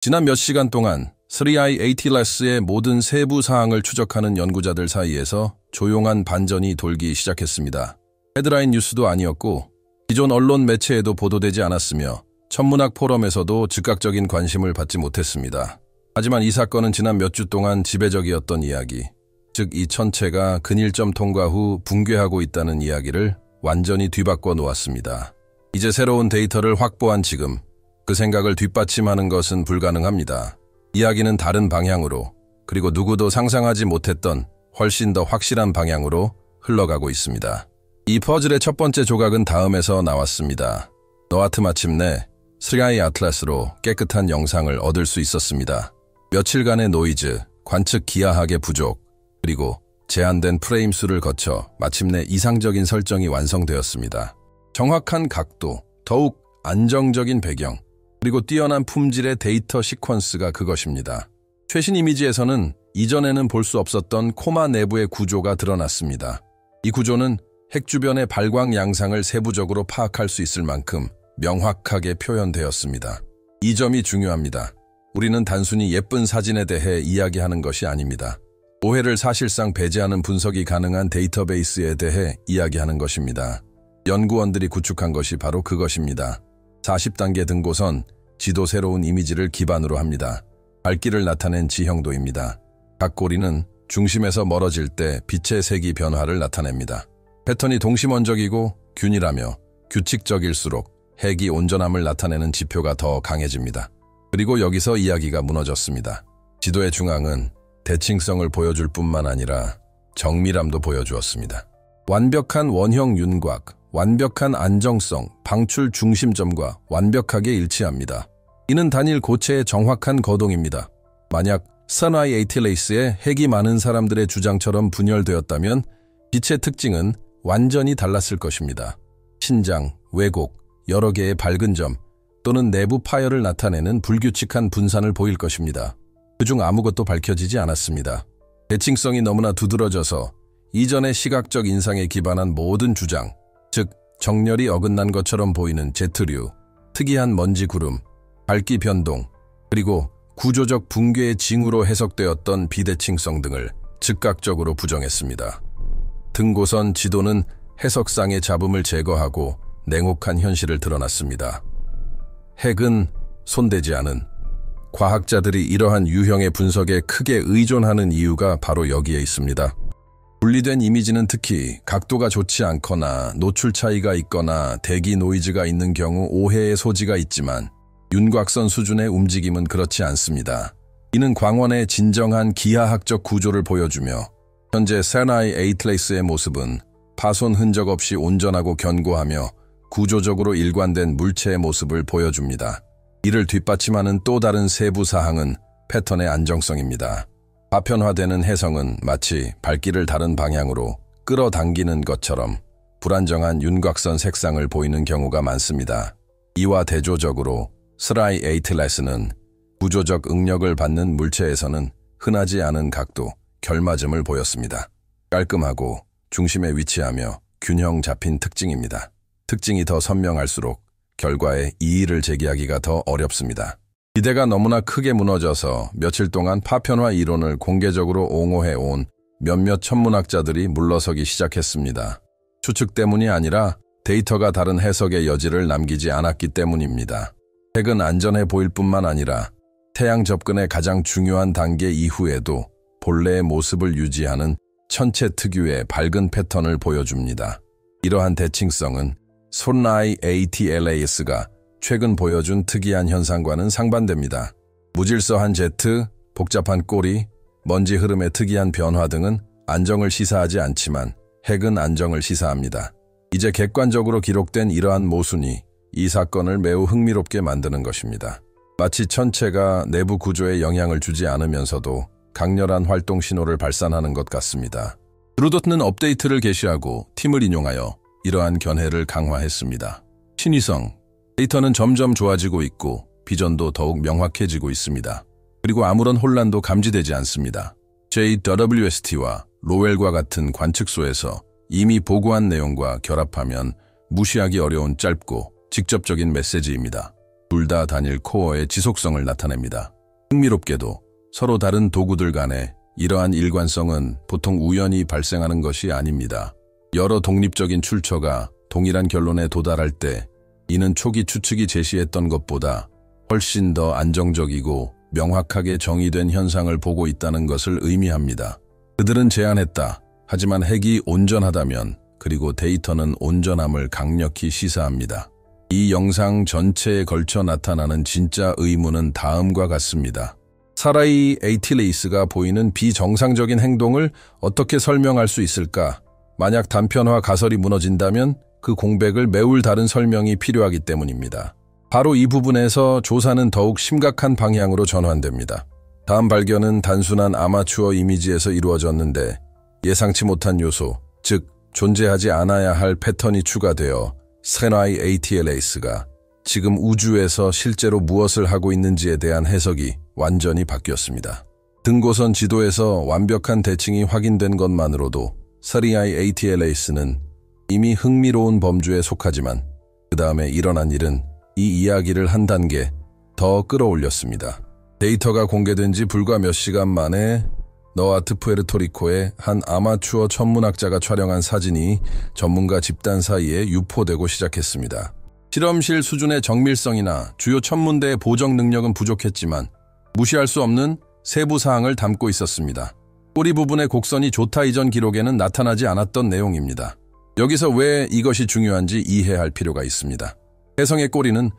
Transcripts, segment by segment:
지난 몇 시간 동안 3i ATLAS의 모든 세부 사항을 추적하는 연구자들 사이에서 조용한 반전이 돌기 시작했습니다. 헤드라인 뉴스도 아니었고 기존 언론 매체에도 보도되지 않았으며 천문학 포럼에서도 즉각적인 관심을 받지 못했습니다. 하지만 이 사건은 지난 몇 주 동안 지배적이었던 이야기, 즉 이 천체가 근일점 통과 후 붕괴하고 있다는 이야기를 완전히 뒤바꿔 놓았습니다. 이제 새로운 데이터를 확보한 지금 그 생각을 뒷받침하는 것은 불가능합니다. 이야기는 다른 방향으로, 그리고 누구도 상상하지 못했던 훨씬 더 확실한 방향으로 흘러가고 있습니다. 이 퍼즐의 첫 번째 조각은 다음에서 나왔습니다. 너아트 마침내 3i 아틀라스로 깨끗한 영상을 얻을 수 있었습니다. 며칠간의 노이즈, 관측 기하학의 부족, 그리고 제한된 프레임 수를 거쳐 마침내 이상적인 설정이 완성되었습니다. 정확한 각도, 더욱 안정적인 배경, 그리고 뛰어난 품질의 데이터 시퀀스가 그것입니다. 최신 이미지에서는 이전에는 볼 수 없었던 코마 내부의 구조가 드러났습니다. 이 구조는 핵 주변의 발광 양상을 세부적으로 파악할 수 있을 만큼 명확하게 표현되었습니다. 이 점이 중요합니다. 우리는 단순히 예쁜 사진에 대해 이야기하는 것이 아닙니다. 오해를 사실상 배제하는 분석이 가능한 데이터베이스에 대해 이야기하는 것입니다. 연구원들이 구축한 것이 바로 그것입니다. 40단계 등고선, 지도 새로운 이미지를 기반으로 합니다. 밝기를 나타낸 지형도입니다. 각 고리는 중심에서 멀어질 때 빛의 색이 변화를 나타냅니다. 패턴이 동심원적이고 균일하며 규칙적일수록 핵이 온전함을 나타내는 지표가 더 강해집니다. 그리고 여기서 이야기가 무너졌습니다. 지도의 중앙은 대칭성을 보여줄 뿐만 아니라 정밀함도 보여주었습니다. 완벽한 원형 윤곽, 완벽한 안정성, 방출 중심점과 완벽하게 일치합니다. 이는 단일 고체의 정확한 거동입니다. 만약 3i ATLAS에 핵이 많은 사람들의 주장처럼 분열되었다면 빛의 특징은 완전히 달랐을 것입니다. 신장, 왜곡, 여러 개의 밝은 점 또는 내부 파열을 나타내는 불규칙한 분산을 보일 것입니다. 그중 아무것도 밝혀지지 않았습니다. 대칭성이 너무나 두드러져서 이전의 시각적 인상에 기반한 모든 주장, 즉 정렬이 어긋난 것처럼 보이는 제트류, 특이한 먼지 구름, 밝기 변동, 그리고 구조적 붕괴의 징후로 해석되었던 비대칭성 등을 즉각적으로 부정했습니다. 등고선 지도는 해석상의 잡음을 제거하고 냉혹한 현실을 드러났습니다. 핵은 손대지 않은, 과학자들이 이러한 유형의 분석에 크게 의존하는 이유가 바로 여기에 있습니다. 분리된 이미지는 특히 각도가 좋지 않거나 노출 차이가 있거나 대기 노이즈가 있는 경우 오해의 소지가 있지만 윤곽선 수준의 움직임은 그렇지 않습니다. 이는 광원의 진정한 기하학적 구조를 보여주며 현재 3i ATLAS의 모습은 파손 흔적 없이 온전하고 견고하며 구조적으로 일관된 물체의 모습을 보여줍니다. 이를 뒷받침하는 또 다른 세부 사항은 패턴의 안정성입니다. 파편화되는 해성은 마치 발길을 다른 방향으로 끌어당기는 것처럼 불안정한 윤곽선 색상을 보이는 경우가 많습니다. 이와 대조적으로 3i ATLAS는 구조적 응력을 받는 물체에서는 흔하지 않은 각도, 결맞음을 보였습니다. 깔끔하고 중심에 위치하며 균형 잡힌 특징입니다. 특징이 더 선명할수록 결과에 이의를 제기하기가 더 어렵습니다. 기대가 너무나 크게 무너져서 며칠 동안 파편화 이론을 공개적으로 옹호해온 몇몇 천문학자들이 물러서기 시작했습니다. 추측 때문이 아니라 데이터가 다른 해석의 여지를 남기지 않았기 때문입니다. 핵은 안전해 보일 뿐만 아니라 태양 접근의 가장 중요한 단계 이후에도 본래의 모습을 유지하는 천체 특유의 밝은 패턴을 보여줍니다. 이러한 대칭성은 3i ATLAS가 최근 보여준 특이한 현상과는 상반됩니다. 무질서한 제트, 복잡한 꼬리, 먼지 흐름의 특이한 변화 등은 안정을 시사하지 않지만 핵은 안정을 시사합니다. 이제 객관적으로 기록된 이러한 모순이 이 사건을 매우 흥미롭게 만드는 것입니다. 마치 천체가 내부 구조에 영향을 주지 않으면서도 강렬한 활동 신호를 발산하는 것 같습니다. 드루도트는 업데이트를 게시하고 팀을 인용하여 이러한 견해를 강화했습니다. 신의성, 데이터는 점점 좋아지고 있고 비전도 더욱 명확해지고 있습니다. 그리고 아무런 혼란도 감지되지 않습니다. JWST와 로웰과 같은 관측소에서 이미 보고한 내용과 결합하면 무시하기 어려운 짧고 직접적인 메시지입니다. 둘 다 단일 코어의 지속성을 나타냅니다. 흥미롭게도 서로 다른 도구들 간에 이러한 일관성은 보통 우연히 발생하는 것이 아닙니다. 여러 독립적인 출처가 동일한 결론에 도달할 때 이는 초기 추측이 제시했던 것보다 훨씬 더 안정적이고 명확하게 정의된 현상을 보고 있다는 것을 의미합니다. 그들은 제안했다. 하지만 핵이 온전하다면 그리고 데이터는 온전함을 강력히 시사합니다. 이 영상 전체에 걸쳐 나타나는 진짜 의문은 다음과 같습니다. 사라이 에이틸레이스가 보이는 비정상적인 행동을 어떻게 설명할 수 있을까? 만약 단편화 가설이 무너진다면 그 공백을 메울 다른 설명이 필요하기 때문입니다. 바로 이 부분에서 조사는 더욱 심각한 방향으로 전환됩니다. 다음 발견은 단순한 아마추어 이미지에서 이루어졌는데 예상치 못한 요소, 즉 존재하지 않아야 할 패턴이 추가되어 사라이 에이틸레이스가 지금 우주에서 실제로 무엇을 하고 있는지에 대한 해석이 완전히 바뀌었습니다. 등고선 지도에서 완벽한 대칭이 확인된 것만으로도 사라이 에이틸레이스는 이미 흥미로운 범주에 속하지만 그 다음에 일어난 일은 이 이야기를 한 단계 더 끌어올렸습니다. 데이터가 공개된 지 불과 몇 시간 만에 너아트 푸에르토리코의 한 아마추어 천문학자가 촬영한 사진이 전문가 집단 사이에 유포되고 시작했습니다. 실험실 수준의 정밀성이나 주요 천문대의 보정 능력은 부족했지만 무시할 수 없는 세부 사항을 담고 있었습니다. 꼬리 부분의 곡선이 좋다 이전 기록에는 나타나지 않았던 내용입니다. 여기서 왜 이것이 중요한지 이해할 필요가 있습니다. 혜성의 꼬리는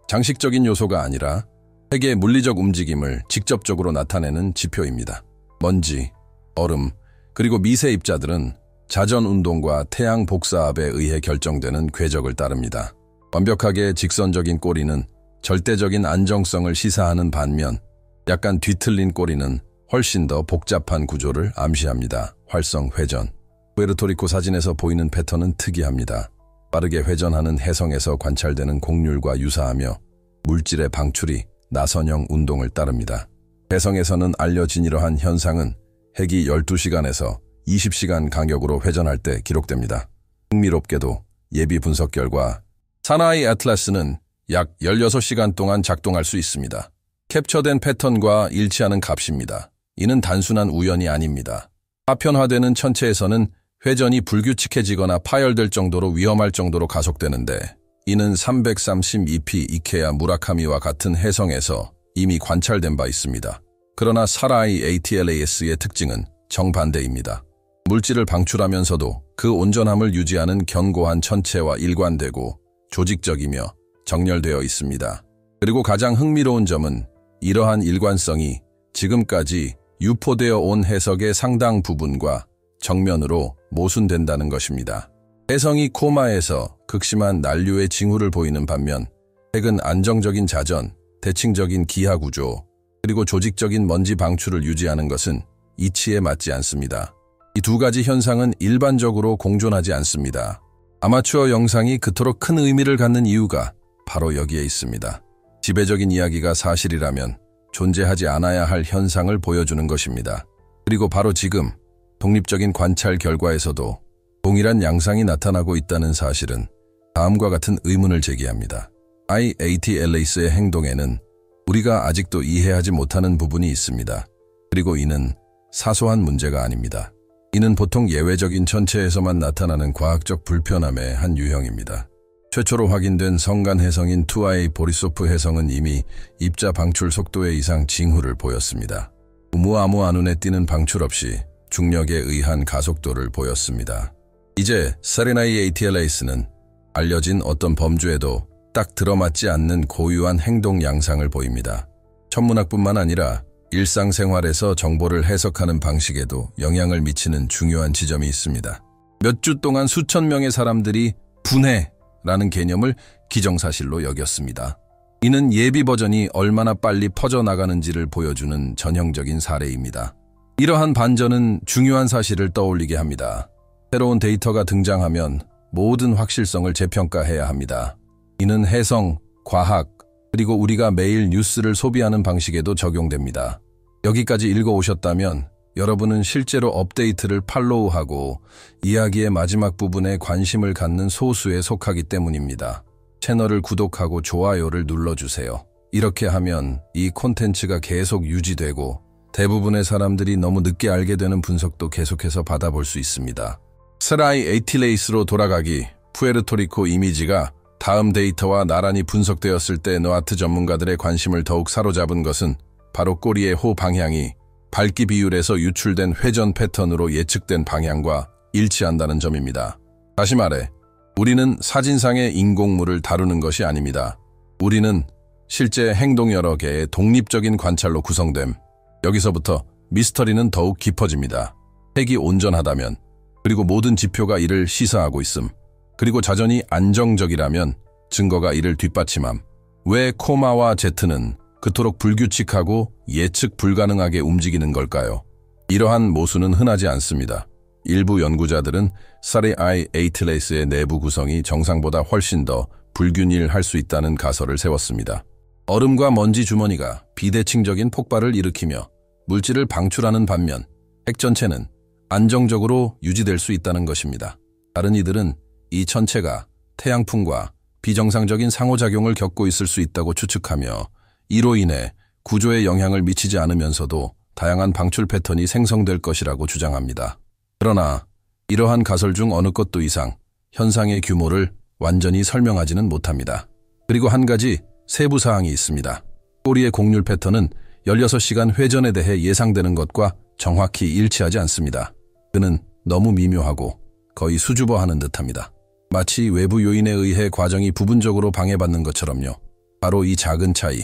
장식적인 요소가 아니라 핵의 물리적 움직임을 직접적으로 나타내는 지표입니다. 먼지, 얼음, 그리고 미세 입자들은 자전 운동과 태양 복사압에 의해 결정되는 궤적을 따릅니다. 완벽하게 직선적인 꼬리는 절대적인 안정성을 시사하는 반면 약간 뒤틀린 꼬리는 훨씬 더 복잡한 구조를 암시합니다. 활성 회전. 푸에르토리코 사진에서 보이는 패턴은 특이합니다. 빠르게 회전하는 혜성에서 관찰되는 곡률과 유사하며 물질의 방출이 나선형 운동을 따릅니다. 혜성에서는 알려진 이러한 현상은 핵이 12시간에서 20시간 간격으로 회전할 때 기록됩니다. 흥미롭게도 예비 분석 결과 사라이 애틀라스는 약 16시간 동안 작동할 수 있습니다. 캡처된 패턴과 일치하는 값입니다. 이는 단순한 우연이 아닙니다. 파편화되는 천체에서는 회전이 불규칙해지거나 파열될 정도로 위험할 정도로 가속되는데 이는 332p 이케야 무라카미와 같은 혜성에서 이미 관찰된 바 있습니다. 그러나 사라이 에이틸레이스의 특징은 정반대입니다. 물질을 방출하면서도 그 온전함을 유지하는 견고한 천체와 일관되고 조직적이며 정렬되어 있습니다. 그리고 가장 흥미로운 점은 이러한 일관성이 지금까지 유포되어 온 해석의 상당 부분과 정면으로 모순된다는 것입니다. 혜성이 코마에서 극심한 난류의 징후를 보이는 반면 핵은 안정적인 자전, 대칭적인 기하 구조, 그리고 조직적인 먼지 방출을 유지하는 것은 이치에 맞지 않습니다. 이 두 가지 현상은 일반적으로 공존하지 않습니다. 아마추어 영상이 그토록 큰 의미를 갖는 이유가 바로 여기에 있습니다. 지배적인 이야기가 사실이라면 존재하지 않아야 할 현상을 보여주는 것입니다. 그리고 바로 지금 독립적인 관찰 결과에서도 동일한 양상이 나타나고 있다는 사실은 다음과 같은 의문을 제기합니다. ATLAS의 행동에는 우리가 아직도 이해하지 못하는 부분이 있습니다. 그리고 이는 사소한 문제가 아닙니다. 이는 보통 예외적인 천체에서만 나타나는 과학적 불편함의 한 유형입니다. 최초로 확인된 성간 혜성인 2I 보리소프 혜성은 이미 입자 방출 속도의 이상 징후를 보였습니다. 우무아무아 눈에 띄는 방출 없이 중력에 의한 가속도를 보였습니다. 이제 사라이 에이틸레이스는 알려진 어떤 범주에도 딱 들어맞지 않는 고유한 행동 양상을 보입니다. 천문학뿐만 아니라 일상생활에서 정보를 해석하는 방식에도 영향을 미치는 중요한 지점이 있습니다. 몇 주 동안 수천 명의 사람들이 분해라는 개념을 기정사실로 여겼습니다. 이는 예비 버전이 얼마나 빨리 퍼져나가는지를 보여주는 전형적인 사례입니다. 이러한 반전은 중요한 사실을 떠올리게 합니다. 새로운 데이터가 등장하면 모든 확실성을 재평가해야 합니다. 이는 해성, 과학, 그리고 우리가 매일 뉴스를 소비하는 방식에도 적용됩니다. 여기까지 읽어오셨다면 여러분은 실제로 업데이트를 팔로우하고 이야기의 마지막 부분에 관심을 갖는 소수에 속하기 때문입니다. 채널을 구독하고 좋아요를 눌러주세요. 이렇게 하면 이 콘텐츠가 계속 유지되고 대부분의 사람들이 너무 늦게 알게 되는 분석도 계속해서 받아볼 수 있습니다. 세라이 에이틸레이스로 돌아가기. 푸에르토리코 이미지가 다음 데이터와 나란히 분석되었을 때 노아트 전문가들의 관심을 더욱 사로잡은 것은 바로 꼬리의 호 방향이 밝기 비율에서 유출된 회전 패턴으로 예측된 방향과 일치한다는 점입니다. 다시 말해, 우리는 사진상의 인공물을 다루는 것이 아닙니다. 우리는 실제 행동 여러 개의 독립적인 관찰로 구성됨. 여기서부터 미스터리는 더욱 깊어집니다. 핵이 온전하다면, 그리고 모든 지표가 이를 시사하고 있음, 그리고 자전이 안정적이라면 증거가 이를 뒷받침함. 왜 코마와 제트는 그토록 불규칙하고 예측 불가능하게 움직이는 걸까요? 이러한 모순은 흔하지 않습니다. 일부 연구자들은 세라이 에이틸레이스의 내부 구성이 정상보다 훨씬 더 불균일할 수 있다는 가설을 세웠습니다. 얼음과 먼지 주머니가 비대칭적인 폭발을 일으키며 물질을 방출하는 반면 핵 전체는 안정적으로 유지될 수 있다는 것입니다. 다른 이들은 이 천체가 태양풍과 비정상적인 상호작용을 겪고 있을 수 있다고 추측하며 이로 인해 구조에 영향을 미치지 않으면서도 다양한 방출 패턴이 생성될 것이라고 주장합니다. 그러나 이러한 가설 중 어느 것도 이상 현상의 규모를 완전히 설명하지는 못합니다. 그리고 한 가지 세부 사항이 있습니다. 꼬리의 곡률 패턴은 16시간 회전에 대해 예상되는 것과 정확히 일치하지 않습니다. 그는 너무 미묘하고 거의 수줍어하는 듯합니다. 마치 외부 요인에 의해 과정이 부분적으로 방해받는 것처럼요. 바로 이 작은 차이,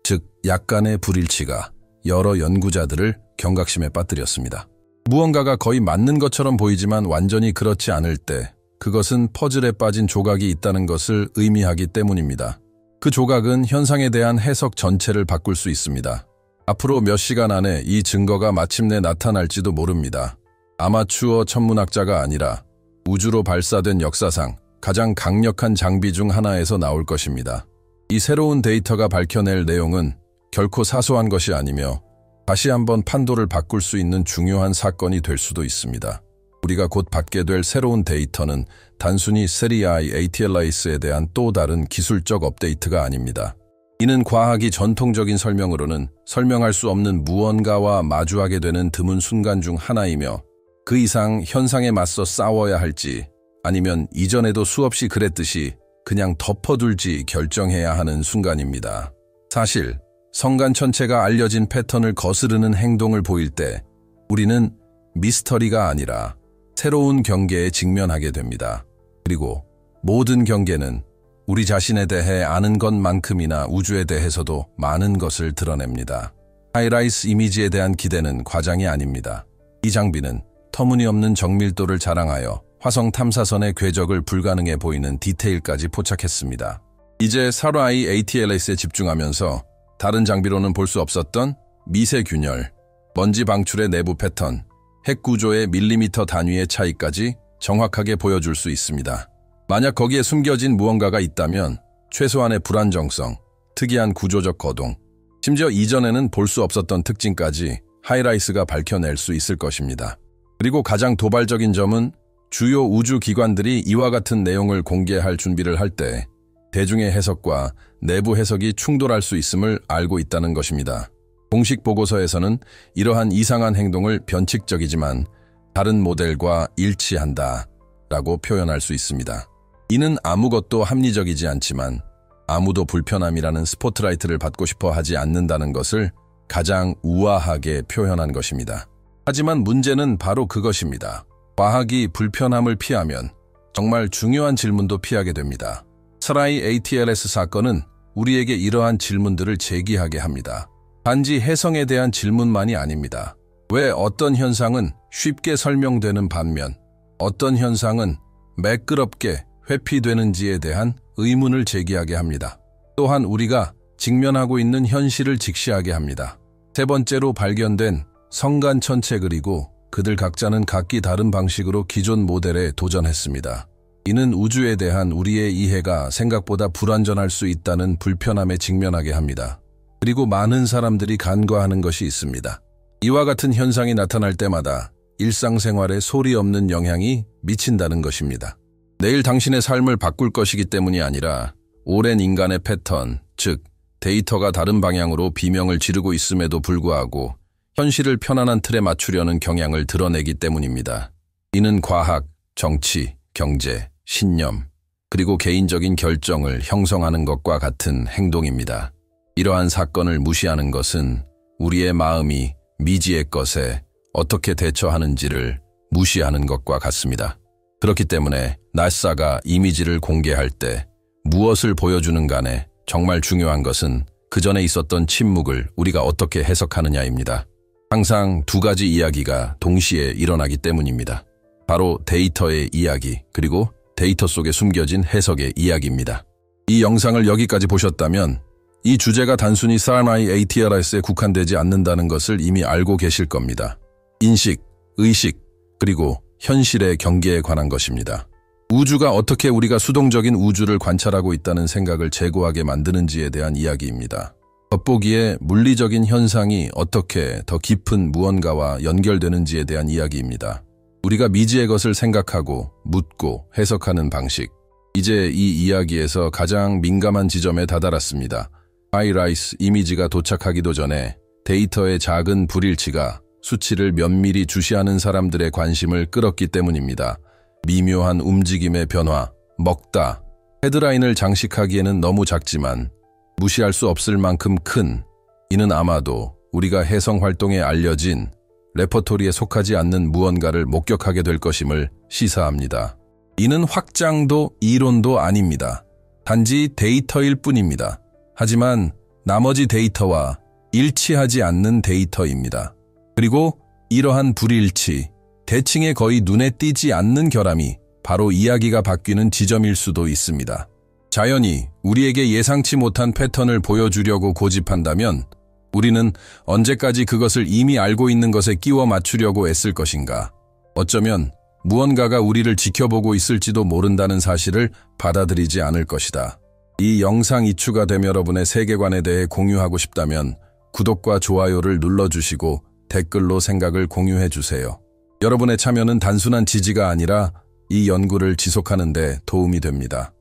즉 약간의 불일치가 여러 연구자들을 경각심에 빠뜨렸습니다. 무언가가 거의 맞는 것처럼 보이지만 완전히 그렇지 않을 때 그것은 퍼즐에 빠진 조각이 있다는 것을 의미하기 때문입니다. 그 조각은 현상에 대한 해석 전체를 바꿀 수 있습니다. 앞으로 몇 시간 안에 이 증거가 마침내 나타날지도 모릅니다. 아마추어 천문학자가 아니라 우주로 발사된 역사상 가장 강력한 장비 중 하나에서 나올 것입니다. 이 새로운 데이터가 밝혀낼 내용은 결코 사소한 것이 아니며 다시 한번 판도를 바꿀 수 있는 중요한 사건이 될 수도 있습니다. 우리가 곧 받게 될 새로운 데이터는 단순히 세라이 에이틸레이스에 대한 또 다른 기술적 업데이트가 아닙니다. 이는 과학이 전통적인 설명으로는 설명할 수 없는 무언가와 마주하게 되는 드문 순간 중 하나이며 그 이상 현상에 맞서 싸워야 할지 아니면 이전에도 수없이 그랬듯이 그냥 덮어둘지 결정해야 하는 순간입니다. 사실 성간 천체가 알려진 패턴을 거스르는 행동을 보일 때 우리는 미스터리가 아니라 새로운 경계에 직면하게 됩니다. 그리고 모든 경계는 우리 자신에 대해 아는 것만큼이나 우주에 대해서도 많은 것을 드러냅니다. 하이라이스 이미지에 대한 기대는 과장이 아닙니다. 이 장비는 터무니없는 정밀도를 자랑하여 화성 탐사선의 궤적을 불가능해 보이는 디테일까지 포착했습니다. 이제 세라이 에이틸레이스에 집중하면서 다른 장비로는 볼 수 없었던 미세 균열, 먼지 방출의 내부 패턴, 핵 구조의 밀리미터 단위의 차이까지 정확하게 보여줄 수 있습니다. 만약 거기에 숨겨진 무언가가 있다면 최소한의 불안정성, 특이한 구조적 거동, 심지어 이전에는 볼 수 없었던 특징까지 하이라이스가 밝혀낼 수 있을 것입니다. 그리고 가장 도발적인 점은 주요 우주 기관들이 이와 같은 내용을 공개할 준비를 할 때 대중의 해석과 내부 해석이 충돌할 수 있음을 알고 있다는 것입니다. 공식 보고서에서는 이러한 이상한 행동을 변칙적이지만 다른 모델과 일치한다 라고 표현할 수 있습니다. 이는 아무것도 합리적이지 않지만 아무도 불편함이라는 스포트라이트를 받고 싶어 하지 않는다는 것을 가장 우아하게 표현한 것입니다. 하지만 문제는 바로 그것입니다. 과학이 불편함을 피하면 정말 중요한 질문도 피하게 됩니다. 세라이 에이틸레이스 사건은 우리에게 이러한 질문들을 제기하게 합니다. 단지 해성에 대한 질문만이 아닙니다. 왜 어떤 현상은 쉽게 설명되는 반면 어떤 현상은 매끄럽게 회피되는지에 대한 의문을 제기하게 합니다. 또한 우리가 직면하고 있는 현실을 직시하게 합니다. 세 번째로 발견된 성간 천체 그리고 그들 각자는 각기 다른 방식으로 기존 모델에 도전했습니다. 이는 우주에 대한 우리의 이해가 생각보다 불완전할 수 있다는 불편함에 직면하게 합니다. 그리고 많은 사람들이 간과하는 것이 있습니다. 이와 같은 현상이 나타날 때마다 일상생활에 소리 없는 영향이 미친다는 것입니다. 내일 당신의 삶을 바꿀 것이기 때문이 아니라 오랜 인간의 패턴, 즉 데이터가 다른 방향으로 비명을 지르고 있음에도 불구하고 현실을 편안한 틀에 맞추려는 경향을 드러내기 때문입니다. 이는 과학, 정치, 경제, 신념, 그리고 개인적인 결정을 형성하는 것과 같은 행동입니다. 이러한 사건을 무시하는 것은 우리의 마음이 미지의 것에 어떻게 대처하는지를 무시하는 것과 같습니다. 그렇기 때문에 나사가 이미지를 공개할 때 무엇을 보여주는 간에 정말 중요한 것은 그 전에 있었던 침묵을 우리가 어떻게 해석하느냐입니다. 항상 두 가지 이야기가 동시에 일어나기 때문입니다. 바로 데이터의 이야기, 그리고 데이터 속에 숨겨진 해석의 이야기입니다. 이 영상을 여기까지 보셨다면 이 주제가 단순히 CRNI ATLS에 국한되지 않는다는 것을 이미 알고 계실 겁니다. 인식, 의식, 그리고 현실의 경계에 관한 것입니다. 우주가 어떻게 우리가 수동적인 우주를 관찰하고 있다는 생각을 제고하게 만드는지에 대한 이야기입니다. 겉보기에 물리적인 현상이 어떻게 더 깊은 무언가와 연결되는지에 대한 이야기입니다. 우리가 미지의 것을 생각하고 묻고 해석하는 방식. 이제 이 이야기에서 가장 민감한 지점에 다다랐습니다. 하이라이스 이미지가 도착하기도 전에 데이터의 작은 불일치가 수치를 면밀히 주시하는 사람들의 관심을 끌었기 때문입니다. 미묘한 움직임의 변화, 먹다, 헤드라인을 장식하기에는 너무 작지만 무시할 수 없을 만큼 큰, 이는 아마도 우리가 해성 활동에 알려진 레퍼토리에 속하지 않는 무언가를 목격하게 될 것임을 시사합니다. 이는 확장도 이론도 아닙니다. 단지 데이터일 뿐입니다. 하지만 나머지 데이터와 일치하지 않는 데이터입니다. 그리고 이러한 불일치, 대칭에 거의 눈에 띄지 않는 결함이 바로 이야기가 바뀌는 지점일 수도 있습니다. 자연이 우리에게 예상치 못한 패턴을 보여주려고 고집한다면 우리는 언제까지 그것을 이미 알고 있는 것에 끼워 맞추려고 애쓸 것인가? 어쩌면 무언가가 우리를 지켜보고 있을지도 모른다는 사실을 받아들이지 않을 것이다. 이 영상 이추가 된 여러분의 세계관에 대해 공유하고 싶다면 구독과 좋아요를 눌러주시고 댓글로 생각을 공유해주세요. 여러분의 참여는 단순한 지지가 아니라 이 연구를 지속하는 데 도움이 됩니다.